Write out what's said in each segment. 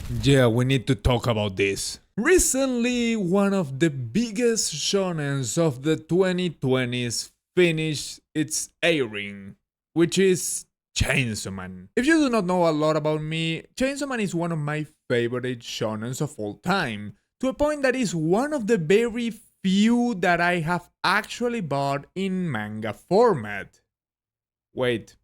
Yeah, we need to talk about this. Recently, one of the biggest shonens of the 2020s finished its airing, which is Chainsaw Man. If you do not know a lot about me, Chainsaw Man is one of my favorite shonens of all time, to a point that is one of the very few that I have actually bought in manga format. Wait,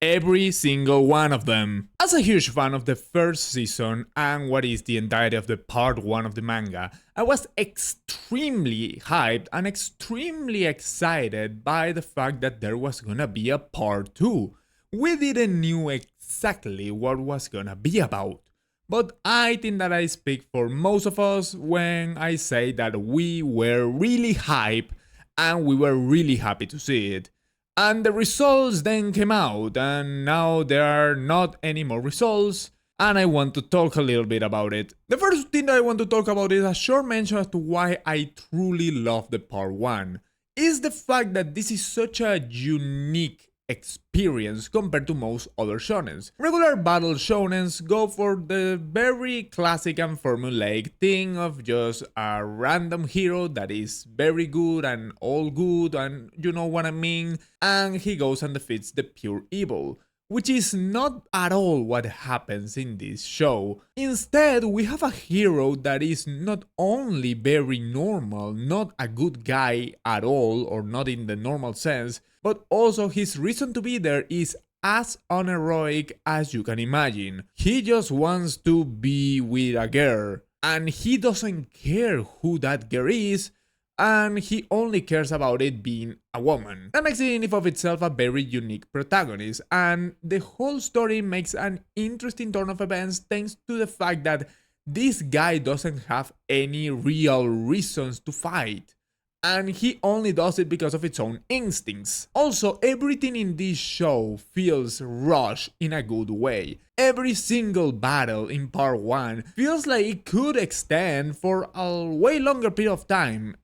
every single one of them. As a huge fan of the first season and what is the entirety of the part 1 of the manga, I was extremely hyped and extremely excited by the fact that there was gonna be a part 2. We didn't knew exactly what was gonna be about. But I think that I speak for most of us when I say that we were really hyped and we were really happy to see it. And the results then came out, and now there are not any more results, and I want to talk a little bit about it. The first thing that I want to talk about is a short mention as to why I truly love the part 1. Is the fact that this is such a unique experience compared to most other shonens. Regular battle shonens go for the very classic and formulaic thing of just a random hero that is very good and all good and you know what I mean, and he goes and defeats the pure evil. Which is not at all what happens in this show. Instead, we have a hero that is not only very normal, not a good guy at all, or not in the normal sense, but also his reason to be there is as unheroic as you can imagine. He just wants to be with a girl, and he doesn't care who that girl is, and he only cares about it being a woman. That makes it in and of itself a very unique protagonist, and the whole story makes an interesting turn of events thanks to the fact that this guy doesn't have any real reasons to fight, and he only does it because of its own instincts. Also, everything in this show feels rushed in a good way. Every single battle in part 1 feels like it could extend for a way longer period of time.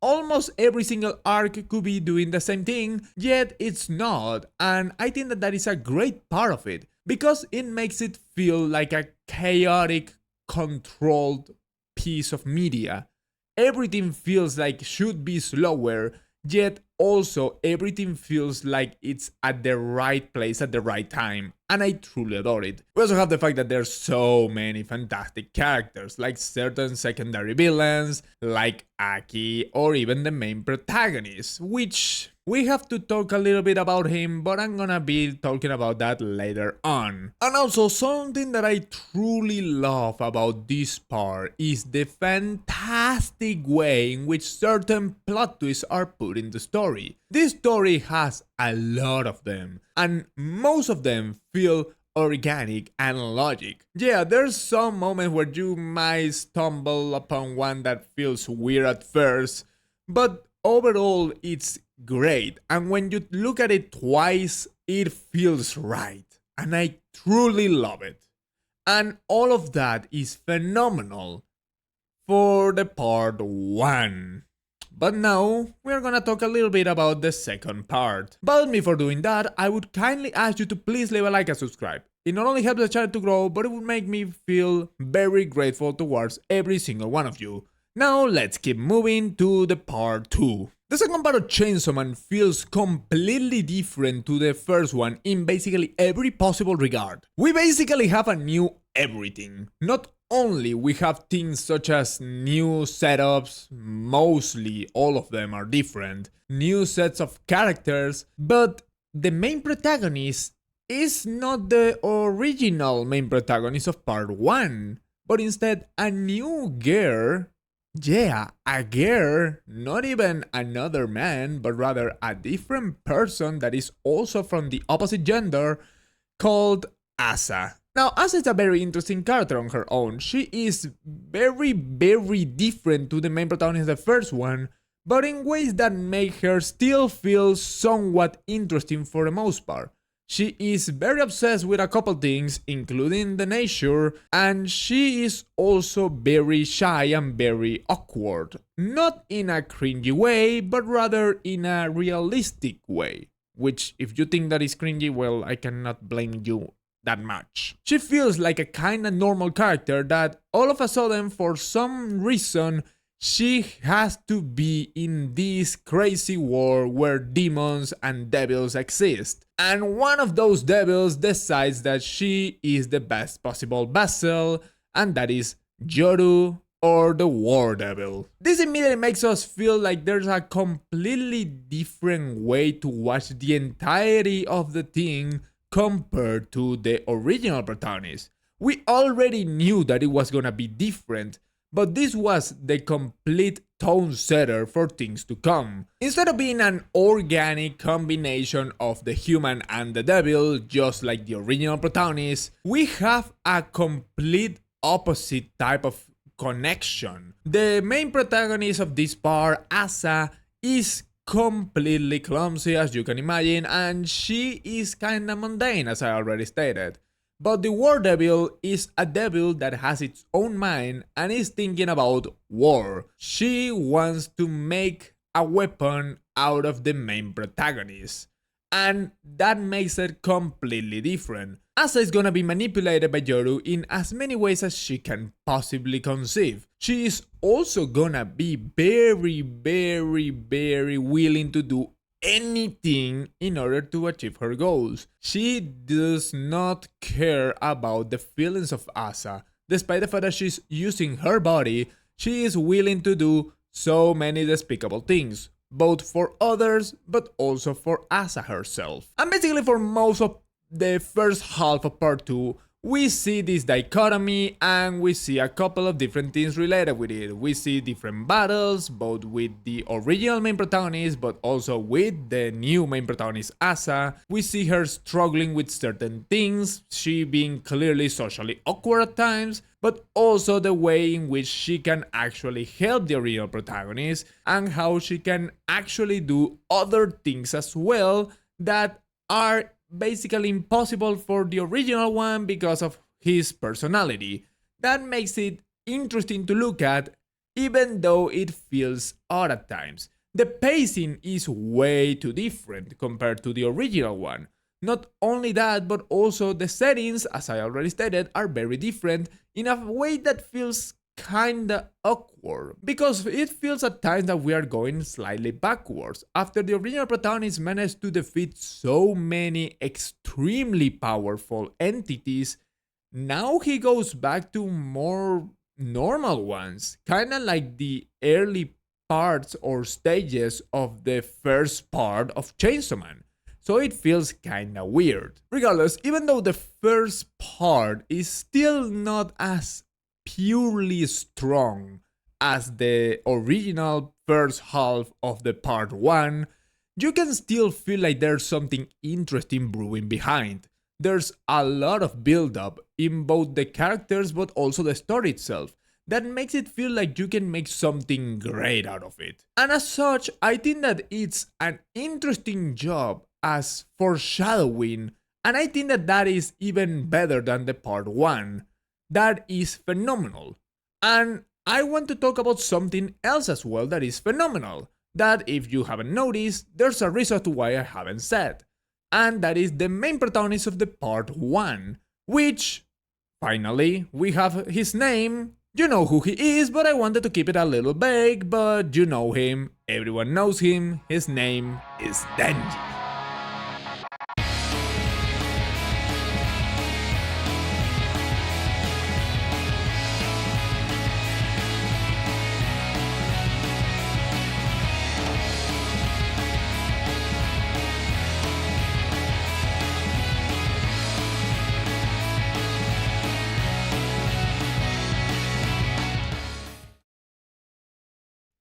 Almost every single arc could be doing the same thing, yet it's not, and I think that that is a great part of it, because it makes it feel like a chaotic, controlled piece of media. Everything feels like should be slower, yet also everything feels like it's at the right place at the right time, and I truly adore it. We also have the fact that there's so many fantastic characters, like certain secondary villains, like Aki, or even the main protagonist, which we have to talk a little bit about him, but I'm gonna be talking about that later on. And also, something that I truly love about this part is the fantastic way in which certain plot twists are put in the story. This story has a lot of them, and most of them feel organic and logic. Yeah, there's some moments where you might stumble upon one that feels weird at first, but overall it's great, and when you look at it twice, it feels right, and I truly love it. And all of that is phenomenal for the part 1. But now, we're gonna talk a little bit about the second part. But before doing that, I would kindly ask you to please leave a like and subscribe. It not only helps the channel to grow, but it would make me feel very grateful towards every single one of you. Now, let's keep moving to the part 2. The second part of Chainsaw Man feels completely different to the first one in basically every possible regard. We basically have a new everything. Not only we have things such as new setups, mostly all of them are different, new sets of characters, but the main protagonist is not the original main protagonist of part 1, but instead a new girl. Yeah, a girl, not even another man, but rather a different person that is also from the opposite gender, called Asa. Now, Asa is a very interesting character on her own. She is very different to the main protagonist of the first one, but in ways that make her still feel somewhat interesting for the most part. She is very obsessed with a couple things, including the nature, and she is also very shy and very awkward. Not in a cringy way, but rather in a realistic way. which if you think that is cringy, well, I cannot blame you that much. She feels like a kinda normal character that all of a sudden, for some reason, she has to be in this crazy world where demons and devils exist. And one of those devils decides that she is the best possible vessel, and that is Yoru, or the War Devil. This immediately makes us feel like there's a completely different way to watch the entirety of the thing compared to the original protagonist. We already knew that it was gonna be different, but this was the complete tone setter for things to come. Instead of being an organic combination of the human and the devil, just like the original protagonist, we have a complete opposite type of connection. The main protagonist of this part, Asa, is completely clumsy, as you can imagine, and she is kinda mundane, as I already stated. But the War Devil is a devil that has its own mind and is thinking about war. She wants to make a weapon out of the main protagonist, and that makes it completely different. Asa is gonna be manipulated by Yoru in as many ways as she can possibly conceive. She is also gonna be very willing to do anything in order to achieve her goals. She does not care about the feelings of Asa. Despite the fact that she's using her body, she is willing to do so many despicable things, both for others but also for Asa herself. And basically for most of the first half of part 2, we see this dichotomy and we see a couple of different things related with it. We see different battles, both with the original main protagonist but also with the new main protagonist Asa. We see her struggling with certain things, she being clearly socially awkward at times, but also the way in which she can actually help the original protagonist and how she can actually do other things as well that are basically impossible for the original one because of his personality. That makes it interesting to look at, even though it feels odd at times. The pacing is way too different compared to the original one. Not only that, but also the settings, as I already stated, are very different in a way that feels kinda awkward, because it feels at times that we are going slightly backwards. After the original protagonist managed to defeat so many extremely powerful entities, now he goes back to more normal ones, kinda like the early parts or stages of the first part of Chainsaw Man. So it feels kinda weird. Regardless, even though the first part is still not as purely strong as the original first half of the part 1, you can still feel like there's something interesting brewing behind. There's a lot of build-up in both the characters but also the story itself that makes it feel like you can make something great out of it. And as such, I think that it's an interesting job as foreshadowing, and I think that that is even better than the part 1. That is phenomenal. And I want to talk about something else as well that is phenomenal, that if you haven't noticed, there's a reason to why I haven't said, and that is the main protagonist of the part 1, which, finally, we have his name. You know who he is, but I wanted to keep it a little vague, but you know him, everyone knows him, his name is Denji.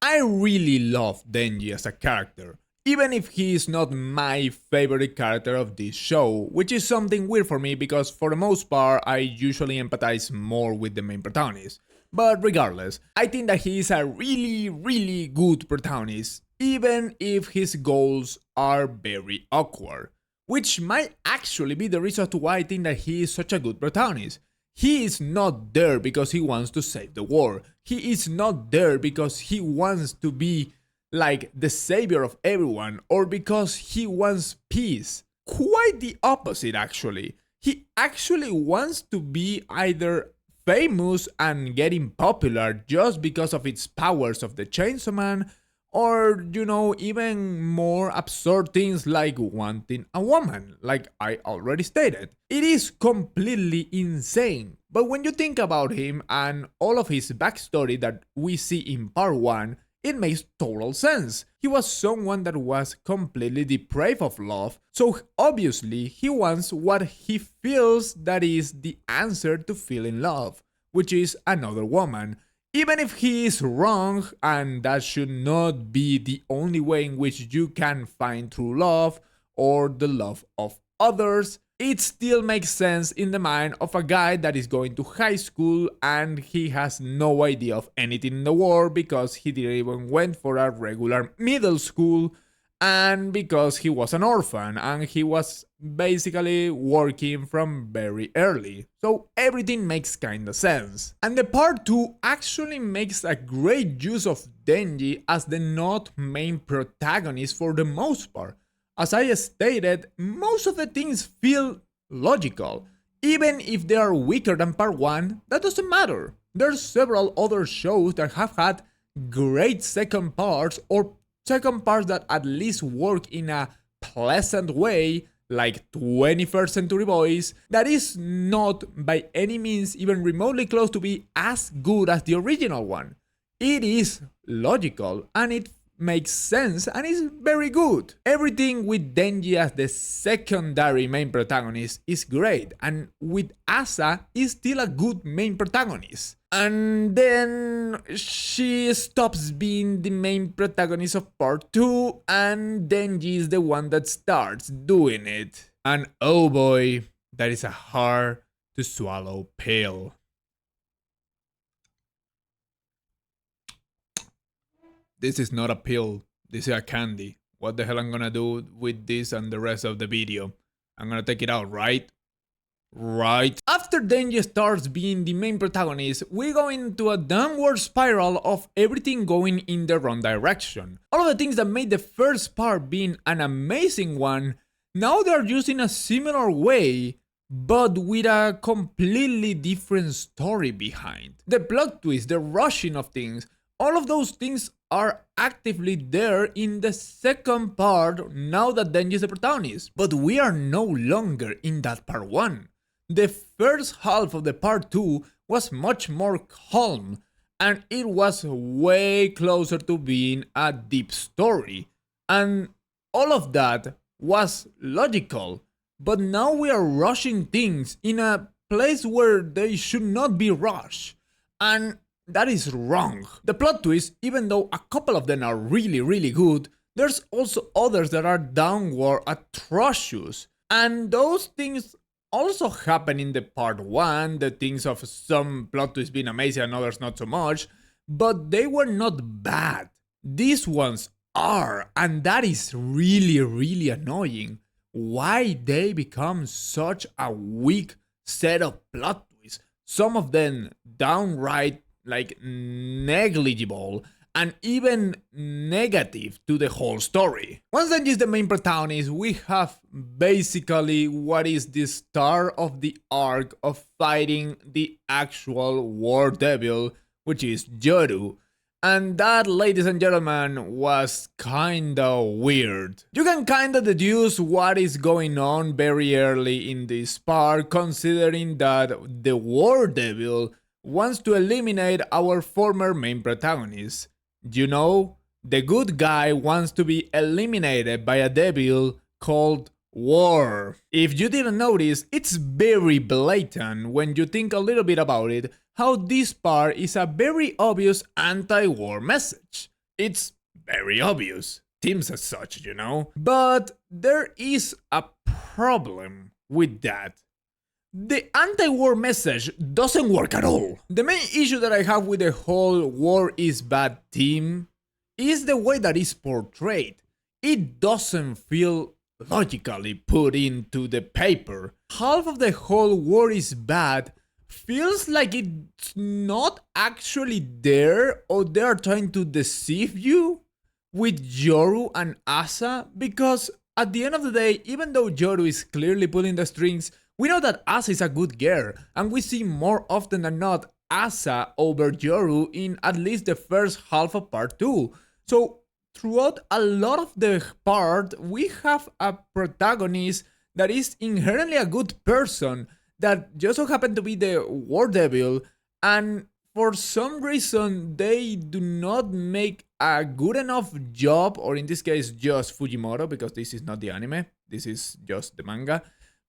I really love Denji as a character, even if he is not my favorite character of this show, which is something weird for me because for the most part I usually empathize more with the main protagonist. But regardless, I think that he is a really good protagonist, even if his goals are very awkward, which might actually be the reason to why I think that he is such a good protagonist. He is not there because he wants to save the world. He is not there because he wants to be like the savior of everyone or because he wants peace. Quite the opposite, actually. He actually wants to be either famous and getting popular just because of its powers of the Chainsaw Man, or, even more absurd things like wanting a woman, like I already stated. It is completely insane. But when you think about him and all of his backstory that we see in part 1, it makes total sense. He was someone that was completely deprived of love, so obviously he wants what he feels that is the answer to feeling love, which is another woman. Even if he is wrong, and that should not be the only way in which you can find true love or the love of others, it still makes sense in the mind of a guy that is going to high school and he has no idea of anything in the world because he didn't even went for a regular middle school, and because he was an orphan and he was basically working from very early. So everything makes kinda sense. And the part 2 actually makes a great use of Denji as the not main protagonist for the most part. As I stated, most of the things feel logical. Even if they are weaker than part 1, that doesn't matter. There's several other shows that have had great second parts, or second parts that at least work in a pleasant way, like 21st Century Boys, that is not by any means even remotely close to be as good as the original one. It is logical and it makes sense and is very good. Everything with Denji as the secondary main protagonist is great, and with Asa is still a good main protagonist. And then she stops being the main protagonist of part 2, and Denji is the one that starts doing it. And oh boy, that is a hard to swallow pill. This is not a pill, this is a candy. What the hell I'm gonna do with this and the rest of the video? I'm gonna take it out, right? Right. After Denji starts being the main protagonist, we go into a downward spiral of everything going in the wrong direction. All of the things that made the first part being an amazing one, now they're used in a similar way, but with a completely different story behind. The plot twist, the rushing of things, all of those things are actively there in the second part now that Denji is the protagonist. But we are no longer in that part 1. The first half of the part 2 was much more calm, and it was way closer to being a deep story. And all of that was logical. But now we are rushing things in a place where they should not be rushed. And that is wrong. The plot twist, even though a couple of them are really good, there's also others that are downward atrocious. And those things also happen in the part 1, the things of some plot twists being amazing and others not so much, but they were not bad. These ones are, and that is really annoying. Why they become such a weak set of plot twists, some of them downright negligible and even negative to the whole story. Once Denji is the main protagonist, we have basically what is the start of the arc of fighting the actual war devil, which is Yoru. And that, ladies and gentlemen, was kinda weird. You can kinda deduce what is going on very early in this part, considering that the war devil wants to eliminate our former main protagonist. The good guy wants to be eliminated by a devil called War. If you didn't notice, it's very blatant when you think a little bit about it, how this part is a very obvious anti-war message. It's very obvious. Seems as such, But there is a problem with that. The anti-war message doesn't work at all. The main issue that I have with the whole war is bad theme is the way that it's portrayed. It doesn't feel logically put into the paper. Half of the whole war is bad feels like it's not actually there, or they are trying to deceive you, with Yoru and Asa, because at the end of the day, even though Yoru is clearly pulling the strings, we know that Asa is a good girl, and we see more often than not Asa over Yoru in at least the first half of part 2. So throughout a lot of the part, we have a protagonist that is inherently a good person that just so happened to be the War Devil, and for some reason they do not make a good enough job, or in this case just Fujimoto, because this is not the anime, this is just the manga.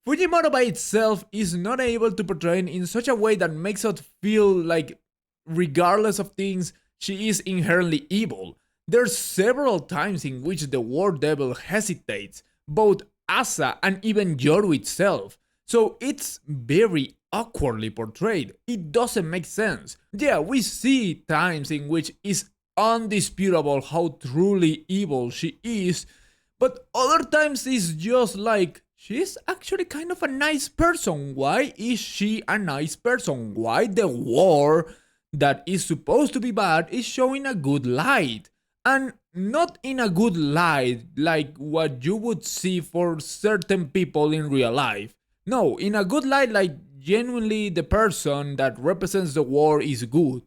Fujimoto by itself is not able to portray it in such a way that makes us feel like, regardless of things, she is inherently evil. There's several times in which the War Devil hesitates, both Asa and even Yoru itself. So it's very awkwardly portrayed. It doesn't make sense. Yeah, we see times in which it's undisputable how truly evil she is, but other times it's just like, she's actually kind of a nice person. Why is she a nice person? Why the war that is supposed to be bad is showing a good light? And not in a good light like what you would see for certain people in real life. No, in a good light like genuinely the person that represents the war is good.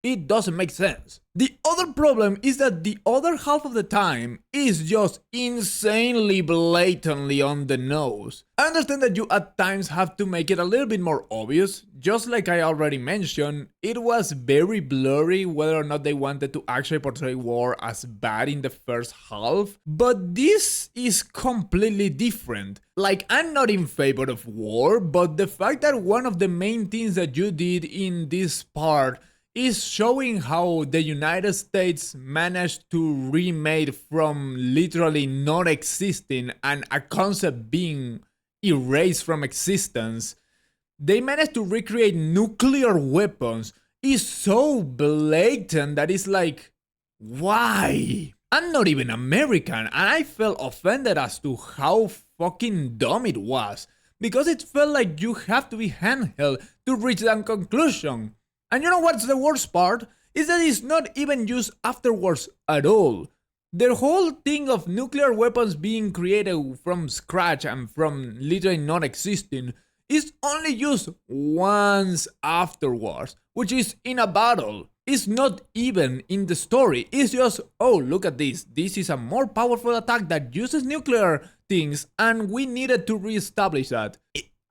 It doesn't make sense. The other problem is that the other half of the time is just insanely blatantly on the nose. I understand that you at times have to make it a little bit more obvious. Just like I already mentioned, it was very blurry whether or not they wanted to actually portray war as bad in the first half. But this is completely different. Like, I'm not in favor of war, but the fact that one of the main things that you did in this part is showing how the United States managed to remake from literally not existing and a concept being erased from existence, they managed to recreate nuclear weapons, is so blatant that it's like, why? I'm not even American, and I felt offended as to how fucking dumb it was, because it felt like you have to be handheld to reach that conclusion. And you know what's the worst part? Is that it's not even used afterwards at all. The whole thing of nuclear weapons being created from scratch and from literally not existing is only used once afterwards, which is in a battle. It's not even in the story. It's just, oh, look at this. This is a more powerful attack that uses nuclear things, and we needed to reestablish that.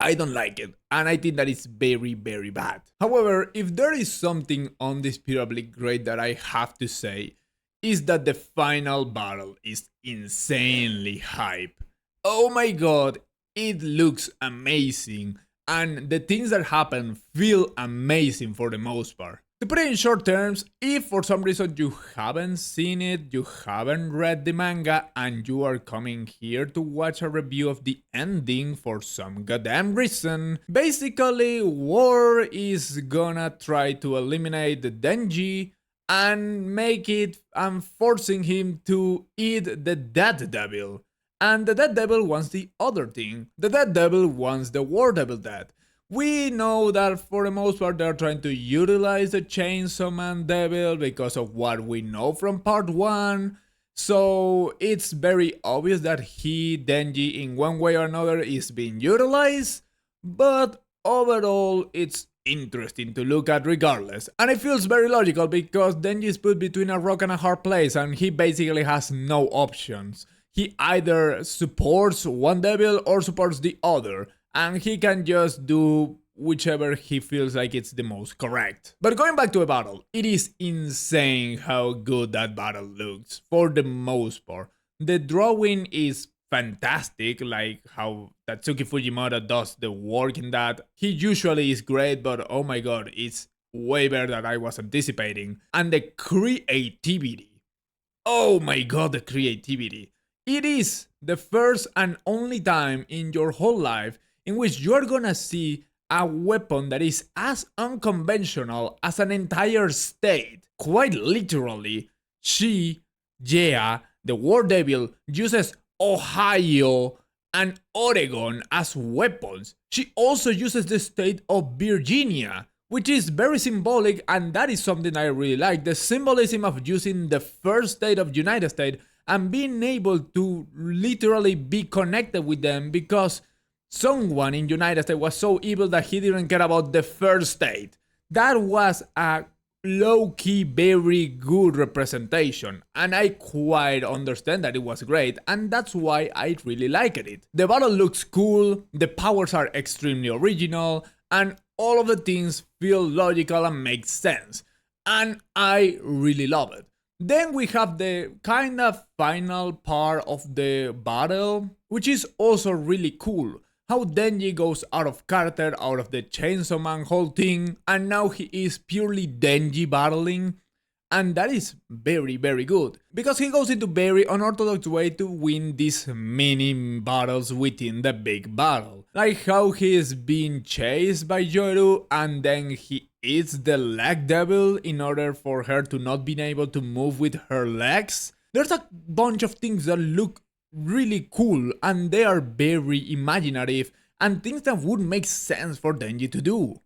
I don't like it, and I think that it's very, very bad. However, if there is something undisputably great that I have to say, is that the final battle is insanely hype. Oh my god, it looks amazing, and the things that happen feel amazing for the most part. To put it in short terms, if for some reason you haven't seen it, you haven't read the manga, and you are coming here to watch a review of the ending for some goddamn reason, basically War is gonna try to eliminate the Denji and make it and forcing him to eat the Dead Devil. And the Dead Devil wants the other thing. The Dead Devil wants the War Devil dead. We know that for the most part they're trying to utilize the Chainsaw Man Devil because of what we know from part 1. So it's very obvious that Denji, in one way or another is being utilized. But overall, it's interesting to look at regardless. And it feels very logical because Denji is put between a rock and a hard place and he basically has no options. He either supports one devil or supports the other. And he can just do whichever he feels like it's the most correct. But going back to a battle, it is insane how good that battle looks, for the most part. The drawing is fantastic, like how Tatsuki Fujimoto does the work in that. He usually is great, but oh my god, it's way better than I was anticipating. And the creativity. Oh my god, the creativity. It is the first and only time in your whole life in which you're gonna see a weapon that is as unconventional as an entire state. Quite literally, the War Devil, uses Ohio and Oregon as weapons. She also uses the state of Virginia, which is very symbolic, and that is something I really like. The symbolism of using the first state of United States and being able to literally be connected with them because someone in United States was so evil that he didn't care about the first state. That was a low-key very good representation, and I quite understand that it was great, and that's why I really liked it. The battle looks cool, the powers are extremely original, and all of the things feel logical and make sense, and I really love it. Then we have the kind of final part of the battle, which is also really cool. How Denji goes out of character, out of the Chainsaw Man whole thing, and now he is purely Denji battling. And that is very, very good. Because he goes into very unorthodox way to win these mini battles within the big battle. Like how he is being chased by Yoru and then he eats the leg devil in order for her to not be able to move with her legs. There's a bunch of things that look really cool and they are very imaginative and things that would make sense for Denji to do.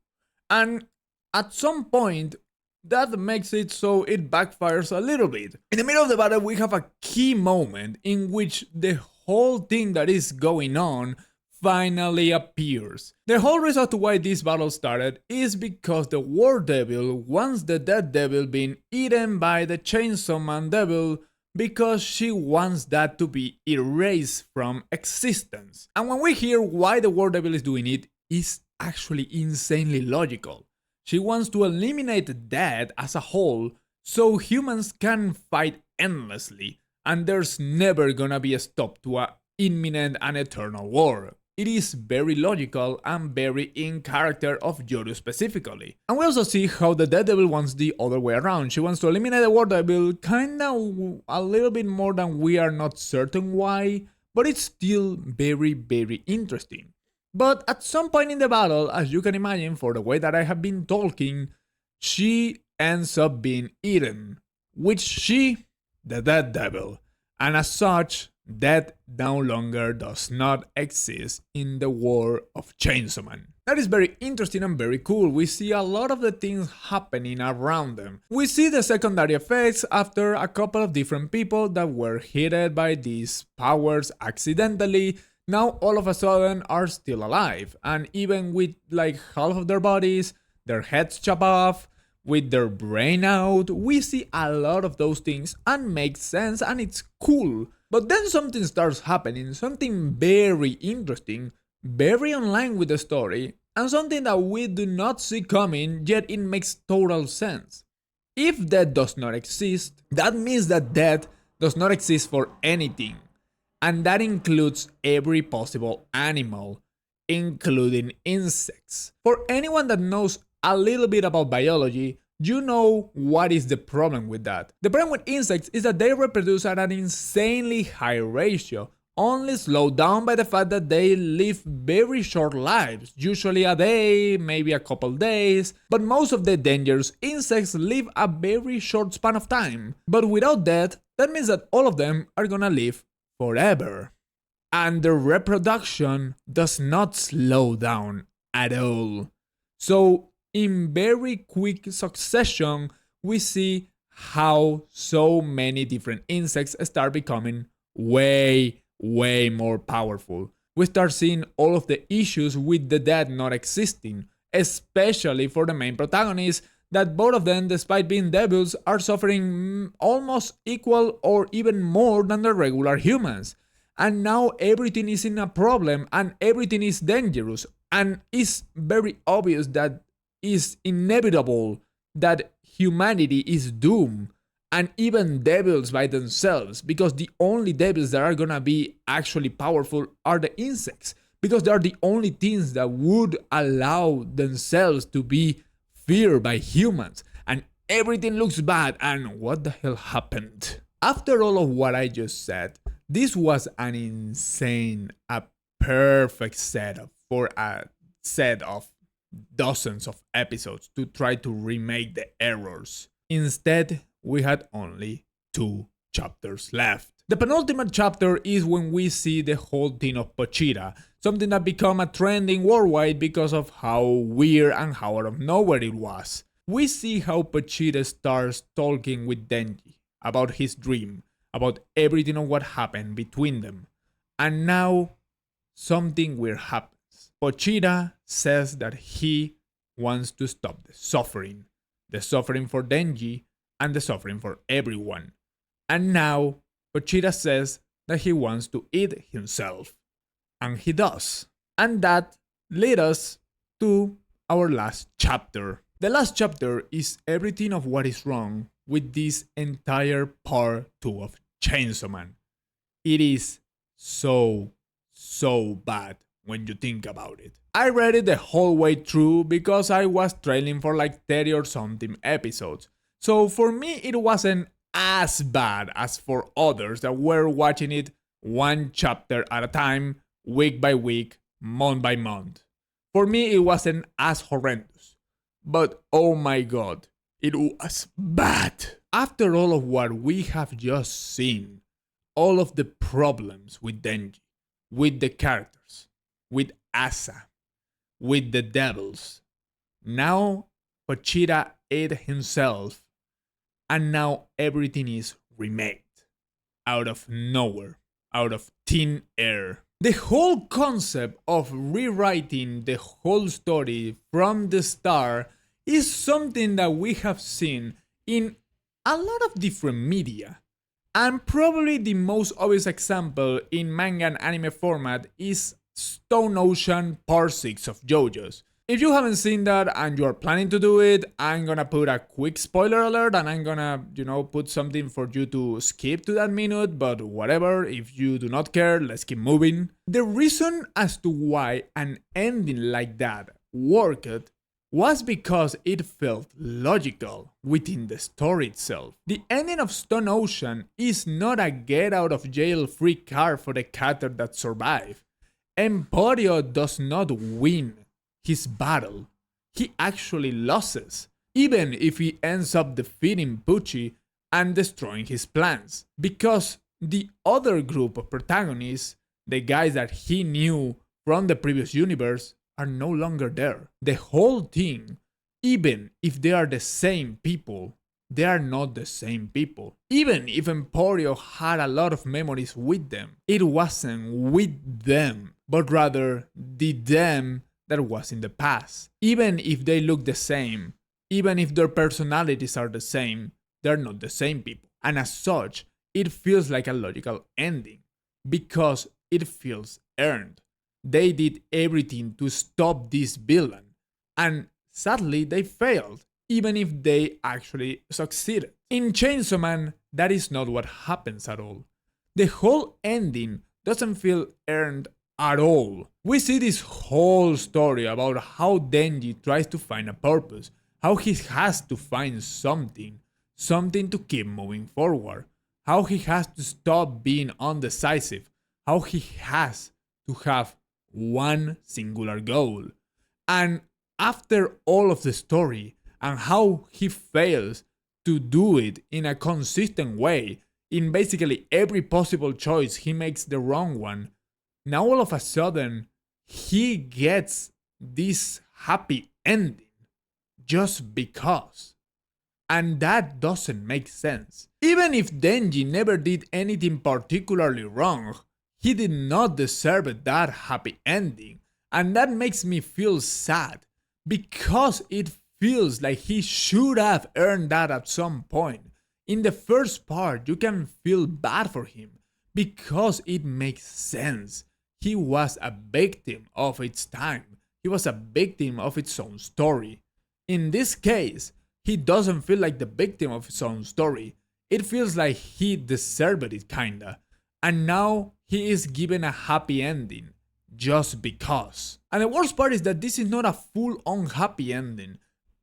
And at some point, that makes it so it backfires a little bit. In the middle of the battle, we have a key moment in which the whole thing that is going on finally appears. The whole reason to why this battle started is because the War Devil wants the Dead Devil being eaten by the Chainsaw Man Devil because she wants that to be erased from existence. And when we hear why the War Devil is doing it, it's actually insanely logical. She wants to eliminate death as a whole so humans can fight endlessly and there's never gonna be a stop to an imminent and eternal war. It is very logical and very in character of Yoru specifically. And we also see how the Dead Devil wants the other way around. She wants to eliminate the War Devil kinda a little bit more than we are not certain why, but it's still very, very interesting. But at some point in the battle, as you can imagine for the way that I have been talking, she ends up being eaten, the Dead Devil, and as such, death no longer does not exist in the war of Chainsaw Man. That is very interesting and very cool. We see a lot of the things happening around them. We see the secondary effects after a couple of different people that were hit by these powers accidentally. Now all of a sudden are still alive, and even with like half of their bodies, their heads chopped off, with their brain out, we see a lot of those things and makes sense and it's cool. But then something starts happening, something very interesting, very in line with the story, and something that we do not see coming, yet it makes total sense. If death does not exist, that means that death does not exist for anything. And that includes every possible animal, including insects. For anyone that knows a little bit about biology, you know what is the problem with that. The problem with insects is that they reproduce at an insanely high ratio, only slowed down by the fact that they live very short lives, usually a day, maybe a couple days, but most of the dangerous insects live a very short span of time. But without death, that means that all of them are gonna live forever. And their reproduction does not slow down at all. So in very quick succession, we see how so many different insects start becoming way more powerful. We start seeing all of the issues with the dead not existing, especially for the main protagonist, that both of them, despite being devils, are suffering almost equal or even more than the regular humans. And now everything is in a problem and everything is dangerous, and it's very obvious that is inevitable that humanity is doomed, and even devils by themselves, because the only devils that are gonna be actually powerful are the insects, because they are the only things that would allow themselves to be feared by humans, and everything looks bad, and what the hell happened? After all of what I just said, this was an insane, a perfect setup for a set of dozens of episodes to try to remake the errors. Instead, we had only 2 chapters left. The penultimate chapter is when we see the whole thing of Pochita. something that became a trending worldwide because of how weird and how out of nowhere it was. We see how Pochita starts talking with Denji about his dream, about everything of what happened between them. And now something weird happens. Pochita says that he wants to stop the suffering for Denji and the suffering for everyone. And now Pochita says that he wants to eat himself. And he does. And that leads us to our last chapter. The last chapter is everything of what is wrong with this entire part 2 of Chainsaw Man. It is so bad when you think about it. I read it the whole way through because I was trailing for like 30 or something episodes. So for me it wasn't as bad as for others that were watching it one chapter at a time, week by week, month by month. For me it wasn't as horrendous. But oh my god, it was bad. After all of what we have just seen, all of the problems with Denji, with the characters, with Asa, with the devils, now Pochita ate himself, and now everything is remade. Out of nowhere, out of thin air. The whole concept of rewriting the whole story from the start is something that we have seen in a lot of different media. And probably the most obvious example in manga and anime format is Stone Ocean Part 6 of JoJo's. If you haven't seen that and you are planning to do it, I'm gonna put a quick spoiler alert and I'm gonna, put something for you to skip to that minute, but whatever, if you do not care, let's keep moving. The reason as to why an ending like that worked was because it felt logical within the story itself. The ending of Stone Ocean is not a get out of jail free card for the character that survived. Emporio does not win his battle. He actually loses, even if he ends up defeating Pucci and destroying his plans. Because the other group of protagonists, the guys that he knew from the previous universe, are no longer there. The whole thing, even if they are the same people, they are not the same people. Even if Emporio had a lot of memories with them, it wasn't with them, but rather the them that was in the past. Even if they look the same, even if their personalities are the same, they're not the same people. And as such, it feels like a logical ending because it feels earned. They did everything to stop this villain, and sadly they failed, even if they actually succeeded. In Chainsaw Man, that is not what happens at all. The whole ending doesn't feel earned at all. We see this whole story about how Denji tries to find a purpose, how he has to find something to keep moving forward, how he has to stop being undecisive, how he has to have one singular goal. And after all of the story and how he fails to do it in a consistent way, in basically every possible choice he makes the wrong one, now all of a sudden he gets this happy ending just because. And that doesn't make sense. Even if Denji never did anything particularly wrong, he did not deserve that happy ending. And that makes me feel sad because it feels like he should have earned that at some point. In the first part, you can feel bad for him because it makes sense. He was a victim of its time. He was a victim of its own story. In this case, he doesn't feel like the victim of his own story. It feels like he deserved it kinda. And now he is given a happy ending just because. And the worst part is that this is not a full-on happy ending.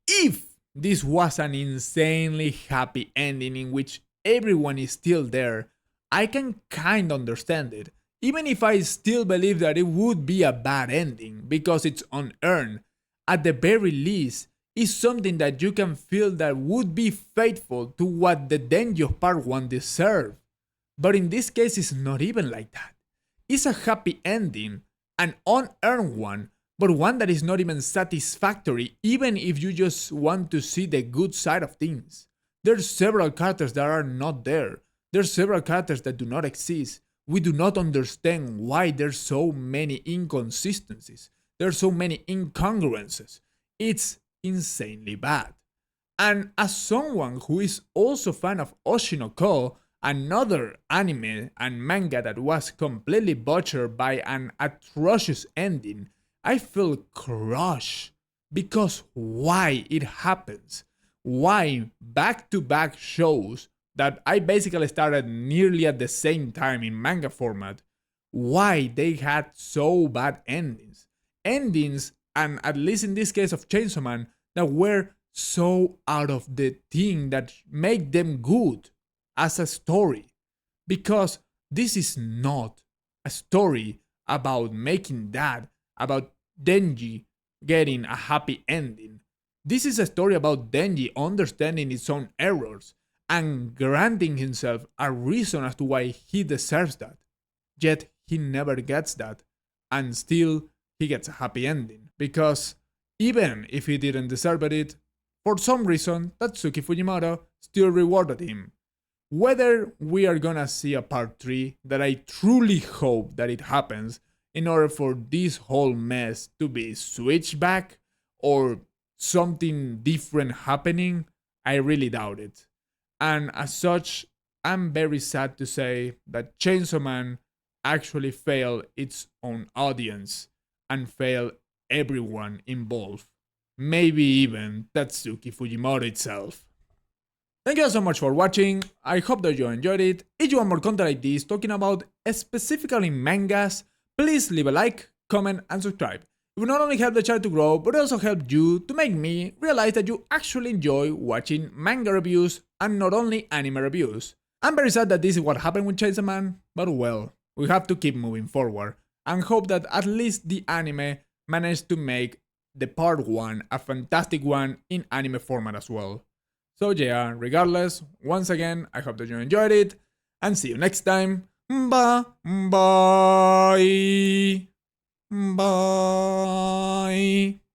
If this was an insanely happy ending in which everyone is still there, I can kinda understand it. Even if I still believe that it would be a bad ending because it's unearned, at the very least, it's something that you can feel that would be faithful to what the Denji of Part 1 deserved. But in this case, it's not even like that. It's a happy ending, an unearned one, but one that is not even satisfactory, even if you just want to see the good side of things. There's several characters that are not there. There's several characters that do not exist. We do not understand why there's so many inconsistencies. There's so many incongruences. It's insanely bad. And as someone who is also a fan of Oshinoko, another anime and manga that was completely butchered by an atrocious ending, I feel crushed. Because why it happens? Why back-to-back shows that I basically started nearly at the same time in manga format, why they had so bad endings? Endings, and at least in this case of Chainsaw Man, that were so out of the thing that make them good as a story. Because this is not a story about making that, about Denji getting a happy ending. This is a story about Denji understanding his own errors and granting himself a reason as to why he deserves that. Yet he never gets that, and still he gets a happy ending. Because even if he didn't deserve it, for some reason Tatsuki Fujimoto still rewarded him. Whether we are gonna see a part 3, that I truly hope that it happens in order for this whole mess to be switched back, or something different happening, I really doubt it. And as such, I'm very sad to say that Chainsaw Man actually failed its own audience and failed everyone involved. Maybe even Tatsuki Fujimoto itself. Thank you all so much for watching. I hope that you enjoyed it. If you want more content like this, talking about specifically mangas, please leave a like, comment, and subscribe. It will not only help the channel to grow, but also help you to make me realize that you actually enjoy watching manga reviews and not only anime reviews. I'm very sad that this is what happened with Chainsaw Man, but well, we have to keep moving forward and hope that at least the anime managed to make the part 1 a fantastic one in anime format as well. So yeah, regardless, once again, I hope that you enjoyed it, and see you next time. Bye. Bye.